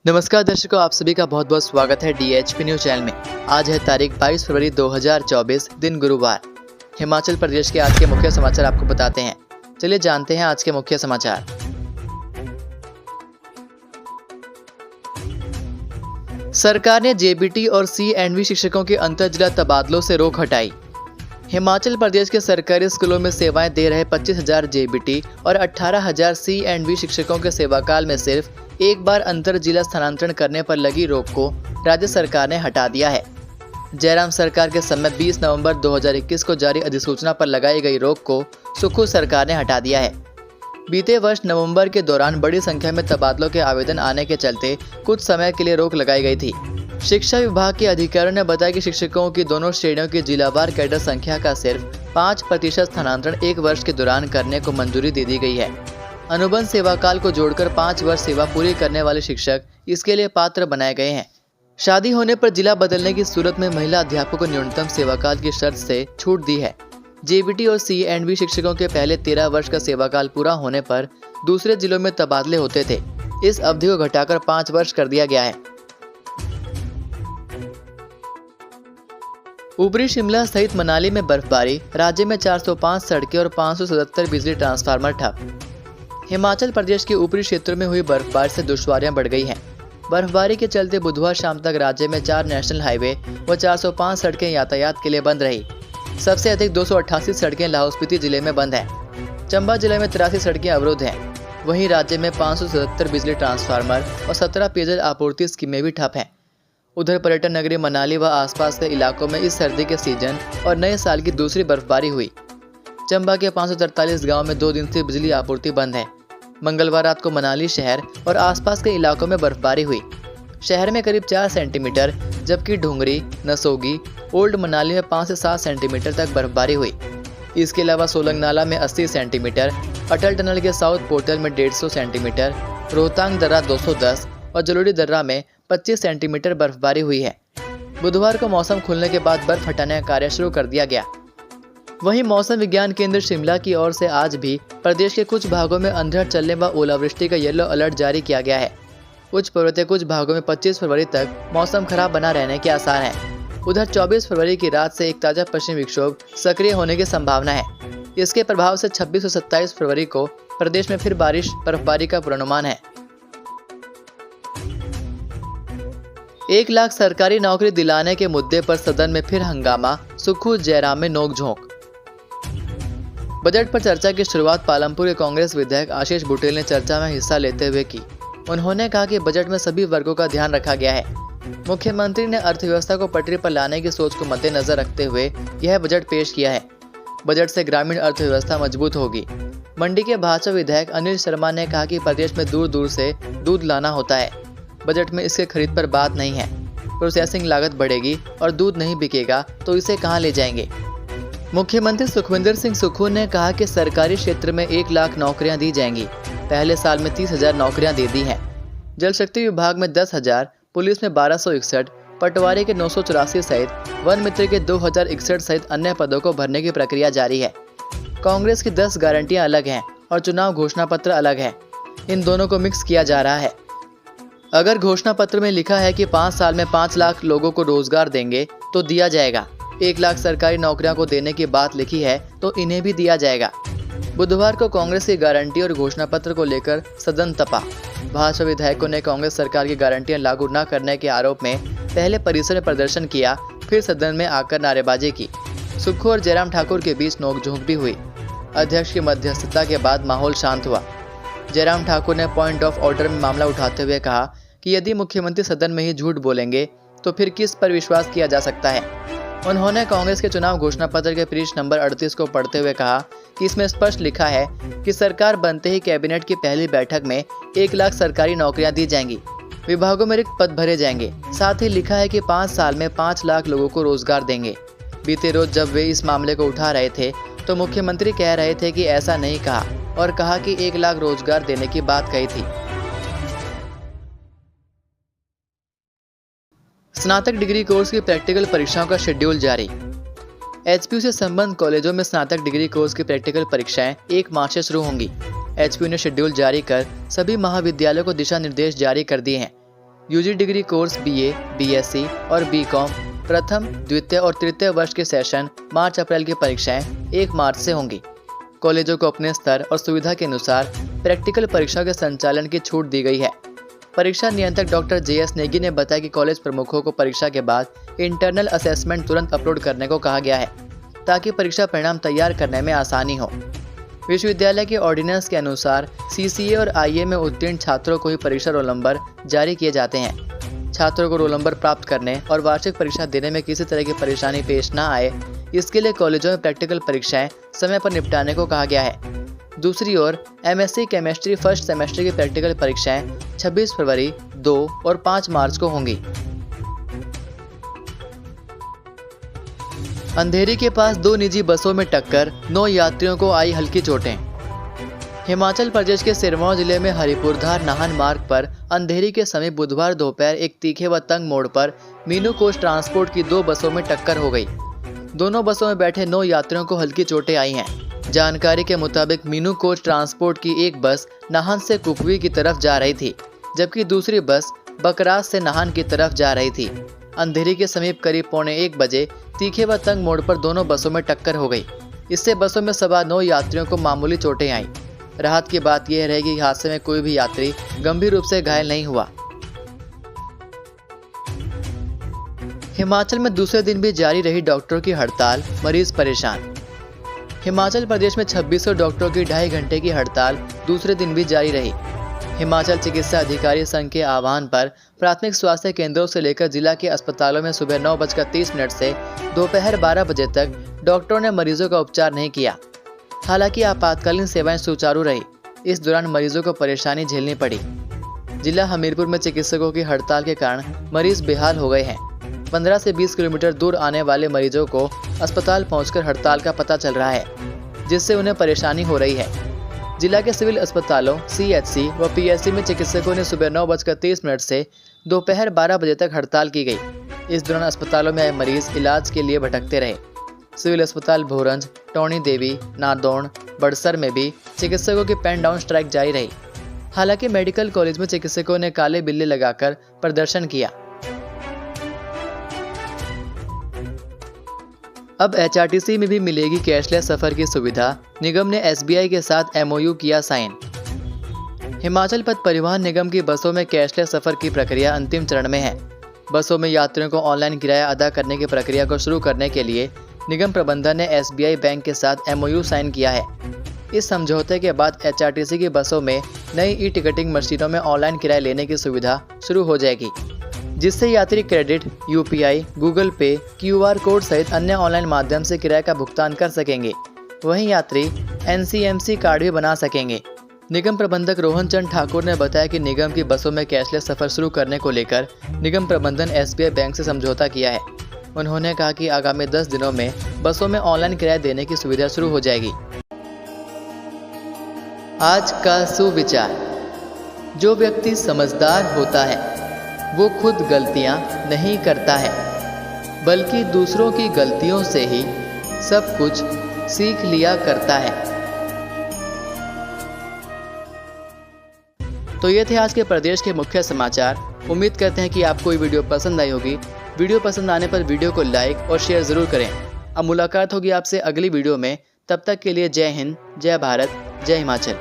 नमस्कार दर्शकों, आप सभी का बहुत बहुत स्वागत है DHP न्यूज चैनल में। आज है तारीख 22 फरवरी 2024, दिन गुरुवार। हिमाचल प्रदेश के आज के मुख्य समाचार आपको बताते हैं। चलिए जानते हैं आज के मुख्य समाचार। सरकार ने JBT और C&V शिक्षकों के अंतर जिला तबादलों से रोक हटाई। हिमाचल प्रदेश के सरकारी स्कूलों में सेवाएं दे रहे 25,000 JBT और 18,000 C&V शिक्षकों के सेवाकाल में सिर्फ एक बार अंतर जिला स्थानांतरण करने पर लगी रोक को राज्य सरकार ने हटा दिया है। जयराम सरकार के समय 20 नवंबर 2021 को जारी अधिसूचना पर लगाई गई रोक को सुखू सरकार ने हटा दिया है। बीते वर्ष नवंबर के दौरान बड़ी संख्या में तबादलों के आवेदन आने के चलते कुछ समय के लिए रोक लगाई गई थी। शिक्षा विभाग के अधिकारियों ने बताया कि शिक्षकों की दोनों श्रेणियों की जिलावार कैडर संख्या का सिर्फ 5% स्थानांतरण 1 वर्ष के दौरान करने को मंजूरी दे दी गई है। अनुबंध सेवाकाल को जोड़कर 5 वर्ष सेवा पूरी करने वाले शिक्षक इसके लिए पात्र बनाए गए हैं। शादी होने पर जिला बदलने की सूरत में महिला अध्यापकों को न्यूनतम सेवाकाल की शर्त से छूट दी है। JBT और C&V शिक्षकों के पहले 13 वर्ष का सेवाकाल पूरा होने पर दूसरे जिलों में तबादले होते थे। इस अवधि को घटाकर 5 वर्ष कर दिया गया है। ऊपरी शिमला सहित मनाली में बर्फबारी, राज्य में 405 सड़कें और 577 बिजली ट्रांसफार्मर ठप। हिमाचल प्रदेश के ऊपरी क्षेत्रों में हुई बर्फबारी से दुश्वारियां बढ़ गई हैं। बर्फबारी के चलते बुधवार शाम तक राज्य में 4 नेशनल हाईवे व 405 सड़कें यातायात के लिए बंद रही। सबसे अधिक 288 सड़कें लाहौल स्पीति जिले में बंद हैं। चंबा जिले में 83 सड़कें अवरुद्ध हैं। वहीं राज्य में 577 बिजली ट्रांसफार्मर और 17 पेयजल आपूर्ति स्कीमें भी ठप हैं। उधर पर्यटन नगरी मनाली व आसपास के इलाकों में इस सर्दी के सीजन और नए साल की दूसरी बर्फबारी हुई। चंबा के 543 गाँव में 2 दिन से बिजली आपूर्ति बंद है। मंगलवार रात को मनाली शहर और आसपास के इलाकों में बर्फबारी हुई। शहर में करीब 4 सेंटीमीटर, जबकि ढूंगरी, नसोगी, ओल्ड मनाली में 5 से 7 सेंटीमीटर तक बर्फबारी हुई। इसके अलावा सोलंग नाला में 80 सेंटीमीटर, अटल टनल के साउथ पोर्टल में 150 सेंटीमीटर, रोहतांग दर्रा 210 और जलोड़ी दर्रा में 25 सेंटीमीटर बर्फबारी हुई है। बुधवार को मौसम खुलने के बाद बर्फ हटाने का कार्य शुरू कर दिया गया। वहीं मौसम विज्ञान केंद्र शिमला की ओर से आज भी प्रदेश के कुछ भागों में अंधड़ चलने व ओलावृष्टि का येलो अलर्ट जारी किया गया है। उच्च पर्वतीय कुछ भागों में 25 फरवरी तक मौसम खराब बना रहने के आसार हैं। उधर 24 फरवरी की रात से एक ताजा पश्चिमी विक्षोभ सक्रिय होने की संभावना है। इसके प्रभाव से 26 और 27 फरवरी को प्रदेश में फिर बर्फबारी का पूर्वानुमान है। 1 लाख सरकारी नौकरी दिलाने के मुद्दे पर सदन में फिर हंगामा, सुखू जयराम में नोकझोंक। बजट पर चर्चा की शुरुआत पालमपुर के कांग्रेस विधायक आशीष बुटेल ने चर्चा में हिस्सा लेते हुए की। उन्होंने कहा कि बजट में सभी वर्गों का ध्यान रखा गया है। मुख्यमंत्री ने अर्थव्यवस्था को पटरी पर लाने की सोच को मद्देनजर रखते हुए यह बजट पेश किया है। बजट से ग्रामीण अर्थव्यवस्था मजबूत होगी। मंडी के भाजपा विधायक अनिल शर्मा ने कहा कि प्रदेश में दूर दूर से दूध लाना होता है। बजट में इसके खरीद पर बात नहीं है। प्रोसेसिंग लागत बढ़ेगी और दूध नहीं बिकेगा तो इसे कहां ले जाएंगे। मुख्यमंत्री सुखविंदर सिंह सुक्खू ने कहा कि सरकारी क्षेत्र में 1 लाख नौकरियां दी जाएंगी। पहले साल में 30,000 नौकरियां दे दी हैं। जल शक्ति विभाग में 10,000, पुलिस में 1261, पटवारी के 984 सहित वन मित्र के 2,061 सहित अन्य पदों को भरने की प्रक्रिया जारी है। कांग्रेस की 10 गारंटियां अलग हैं और चुनाव घोषणा पत्र अलग है। इन दोनों को मिक्स किया जा रहा है। अगर घोषणा पत्र में लिखा है कि 5 साल में 5 लाख लोगों को रोजगार देंगे तो दिया जाएगा। 1 लाख सरकारी नौकरियों को देने की बात लिखी है तो इन्हें भी दिया जाएगा। बुधवार को कांग्रेस की गारंटी और घोषणा पत्र को लेकर सदन तपा। भाजपा विधायकों ने कांग्रेस सरकार की गारंटियां लागू न करने के आरोप में पहले परिसर में प्रदर्शन किया, फिर सदन में आकर नारेबाजी की। सुक्खू और जयराम ठाकुर के बीच नोकझोंक भी हुई। अध्यक्ष की मध्यस्थता के बाद माहौल शांत हुआ। जयराम ठाकुर ने पॉइंट ऑफ ऑर्डर में मामला उठाते हुए कहा कि यदि मुख्यमंत्री सदन में ही झूठ बोलेंगे तो फिर किस पर विश्वास किया जा सकता है। उन्होंने कांग्रेस के चुनाव घोषणा पत्र के पेज नंबर 38 को पढ़ते हुए कहा कि इसमें स्पष्ट लिखा है कि सरकार बनते ही कैबिनेट की पहली बैठक में 1 लाख सरकारी नौकरियां दी जाएंगी। विभागों में रिक्त पद भरे जाएंगे। साथ ही लिखा है कि 5 साल में 5 लाख लोगों को रोजगार देंगे। बीते रोज जब वे इस मामले को उठा रहे थे तो मुख्यमंत्री कह रहे थे कि ऐसा नहीं कहा और कहा कि 1 लाख रोजगार देने की बात कही थी। स्नातक डिग्री कोर्स की प्रैक्टिकल परीक्षाओं का शेड्यूल जारी। HPU से संबद्ध कॉलेजों में स्नातक डिग्री कोर्स की प्रैक्टिकल परीक्षाएं 1 मार्च से शुरू होंगी। HPU ने शेड्यूल जारी कर सभी महाविद्यालयों को दिशा निर्देश जारी कर दिए हैं। UG degree course BA, BSc और बीकॉम प्रथम, द्वितीय और तृतीय वर्ष के सेशन मार्च अप्रैल की परीक्षाएं 1 मार्च से होंगी। कॉलेजों को अपने स्तर और सुविधा के अनुसार प्रैक्टिकल परीक्षाओं के संचालन की छूट दी गई है। परीक्षा नियंत्रक डॉक्टर JS नेगी ने बताया कि कॉलेज प्रमुखों को परीक्षा के बाद इंटरनल असेसमेंट तुरंत अपलोड करने को कहा गया है, ताकि परीक्षा परिणाम तैयार करने में आसानी हो। विश्वविद्यालय के ऑर्डिनेंस के अनुसार CCA और IA में उत्तीर्ण छात्रों को ही परीक्षा रोल नंबर जारी किए जाते हैं। छात्रों को रोल नंबर प्राप्त करने और वार्षिक परीक्षा देने में किसी तरह की परेशानी पेश न आए, इसके लिए कॉलेजों में प्रैक्टिकल परीक्षाएं समय पर निपटाने को कहा गया है। दूसरी ओर MSc केमिस्ट्री फर्स्ट सेमेस्टर की प्रैक्टिकल परीक्षाएं 26 फरवरी, 2 और 5 मार्च को होंगी। अंधेरी के पास 2 निजी बसों में टक्कर, 9 यात्रियों को आई हल्की चोटें। हिमाचल प्रदेश के सिरमौर जिले में हरिपुरधार नाहन मार्ग पर अंधेरी के समीप बुधवार दोपहर एक तीखे व तंग मोड़ पर मीनू कोच ट्रांसपोर्ट की 2 बसों में टक्कर हो गई। दोनों बसों में बैठे 9 यात्रियों को हल्की चोटें आई हैं। जानकारी के मुताबिक मीनू कोच ट्रांसपोर्ट की एक बस नाहन से कुपवी की तरफ जा रही थी, जबकि दूसरी बस बकरास से नाहन की तरफ जा रही थी। अंधेरी के समीप करीब 1:45 बजे तीखे व तंग मोड़ पर दोनों बसों में टक्कर हो गई। इससे बसों में सवार 9 यात्रियों को मामूली चोटें आईं। राहत की बात यह रहेगी कि हादसे में कोई भी यात्री गंभीर रूप से घायल नहीं हुआ। हिमाचल में दूसरे दिन भी जारी रही डॉक्टरों की हड़ताल, मरीज परेशान। हिमाचल प्रदेश में 2600 डॉक्टरों की 2.5 घंटे की हड़ताल दूसरे दिन भी जारी रही। हिमाचल चिकित्सा अधिकारी संघ के आह्वान पर प्राथमिक स्वास्थ्य केंद्रों से लेकर जिला के अस्पतालों में सुबह 9:30 से दोपहर 12 बजे तक डॉक्टरों ने मरीजों का उपचार नहीं किया। हालांकि आपातकालीन सेवाएं सुचारू रही। इस दौरान मरीजों को परेशानी झेलनी पड़ी। जिला हमीरपुर में चिकित्सकों की हड़ताल के कारण मरीज बेहाल हो गए हैं। 15 से 20 किलोमीटर दूर आने वाले मरीजों को अस्पताल पहुंचकर हड़ताल का पता चल रहा है, जिससे उन्हें परेशानी हो रही है। जिला के सिविल अस्पतालों CHC व PSC में चिकित्सकों ने सुबह 9:30 से दोपहर 12 बजे तक हड़ताल की गई। इस दौरान अस्पतालों में आए मरीज इलाज के लिए भटकते रहे। सिविल अस्पताल भोरंज, टोनी देवी, नादौन, बड़सर में भी चिकित्सकों की पेन डाउन स्ट्राइक जारी रही। हालांकि मेडिकल कॉलेज में चिकित्सकों ने काले बिल्ले लगाकर प्रदर्शन किया। अब HRTC में भी मिलेगी कैशलेस सफर की सुविधा, निगम ने SBI के साथ MOU किया साइन। हिमाचल पथ परिवहन निगम की बसों में कैशलेस सफर की प्रक्रिया अंतिम चरण में है। बसों में यात्रियों को ऑनलाइन किराया अदा करने की प्रक्रिया को शुरू करने के लिए निगम प्रबंधन ने SBI बैंक के साथ MOU साइन किया है। इस समझौते के बाद HRTC की बसों में नई ई-टिकटिंग मशीनों में ऑनलाइन किराया लेने की सुविधा शुरू हो जाएगी, जिससे यात्री क्रेडिट, UPI, गूगल पे, QR कोड सहित अन्य ऑनलाइन माध्यम से किराए का भुगतान कर सकेंगे। वहीं यात्री NCMC कार्ड भी बना सकेंगे। निगम प्रबंधक रोहन चंद ठाकुर ने बताया कि निगम की बसों में कैशलेस सफर शुरू करने को लेकर निगम प्रबंधन SBI बैंक से समझौता किया है। उन्होंने कहा कि आगामी 10 दिनों में बसों में ऑनलाइन किराया देने की सुविधा शुरू हो जाएगी। आज का सुविचार: जो व्यक्ति समझदार होता है वो खुद गलतियां नहीं करता है, बल्कि दूसरों की गलतियों से ही सब कुछ सीख लिया करता है। तो ये थे आज के प्रदेश के मुख्य समाचार। उम्मीद करते हैं कि आपको ये वीडियो पसंद आई होगी। वीडियो पसंद आने पर वीडियो को लाइक और शेयर ज़रूर करें। अब मुलाकात होगी आपसे अगली वीडियो में। तब तक के लिए जय हिंद, जय भारत, जय हिमाचल।